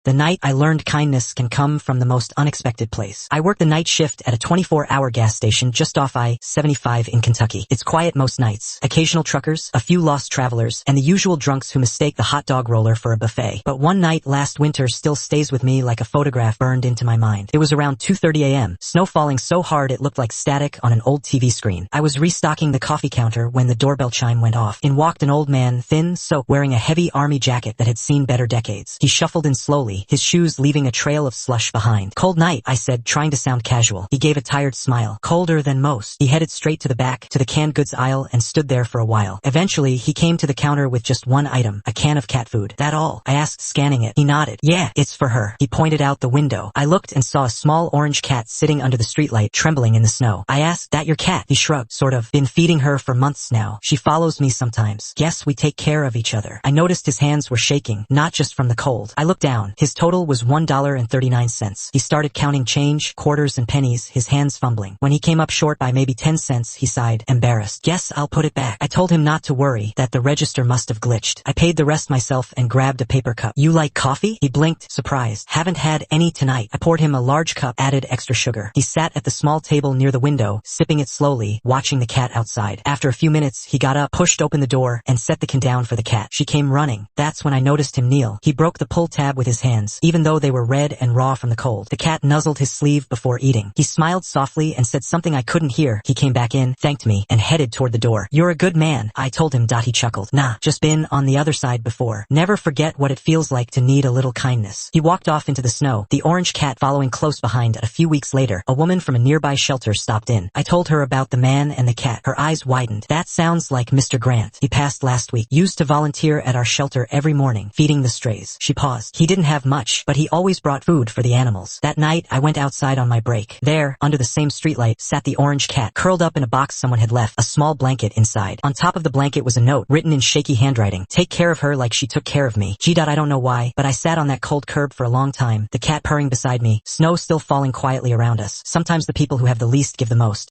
The night I learned kindness can come from the most unexpected place. I worked the night shift at a 24-hour gas station just off I-75 in Kentucky. It's quiet most nights. Occasional truckers, a few lost travelers, and the usual drunks who mistake the hot dog roller for a buffet. But one night last winter still stays with me like a photograph burned into my mind. It was around 2:30 a.m. Snow falling so hard it looked like static on an old TV screen. I was restocking the coffee counter when the doorbell chime went off. In walked an old man, thin, soaked, wearing a heavy army jacket that had seen better decades. He shuffled in slowly, his shoes leaving a trail of slush behind. "Cold night," I said, trying to sound casual. He gave a tired smile. "Colder than most." He headed straight to the back, to the canned goods aisle, and stood there for a while. Eventually, he came to the counter with just one item, a can of cat food. "That all?" I asked, scanning it. He nodded. "Yeah, it's for her." He pointed out the window. I looked and saw a small orange cat sitting under the streetlight, trembling in the snow. I asked, "That your cat?" He shrugged. "Sort of. Been feeding her for months now. She follows me sometimes. Guess we take care of each other." I noticed his hands were shaking, not just from the cold. I looked down. His total was $1.39. He started counting change, quarters and pennies, his hands fumbling. When he came up short by maybe 10 cents, he sighed, embarrassed. "Guess I'll put it back." I told him not to worry, that the register must have glitched. I paid the rest myself and grabbed a paper cup. "You like coffee?" He blinked, surprised. "Haven't had any tonight." I poured him a large cup, added extra sugar. He sat at the small table near the window, sipping it slowly, watching the cat outside. After a few minutes, he got up, pushed open the door, and set the can down for the cat. She came running. That's when I noticed him kneel. He broke the pull tab with his hands, even though they were red and raw from the cold. The cat nuzzled his sleeve before eating. He smiled softly and said something I couldn't hear. He came back in, thanked me, and headed toward the door. "You're a good man," I told him. He chuckled. "Nah, just been on the other side before. Never forget what it feels like to need a little kindness." He walked off into the snow, the orange cat following close behind. A few weeks later, a woman from a nearby shelter stopped in. I told her about the man and the cat. Her eyes widened. "That sounds like Mr. Grant. He passed last week. Used to volunteer at our shelter every morning, feeding the strays." She paused. "He didn't have much, but he always brought food for the animals." That night, I went outside on my break. There, under the same streetlight, sat the orange cat, curled up in a box someone had left, a small blanket inside. On top of the blanket was a note, written in shaky handwriting. "Take care of her like she took care of me." I don't know why, but I sat on that cold curb for a long time, the cat purring beside me, snow still falling quietly around us. Sometimes the people who have the least give the most.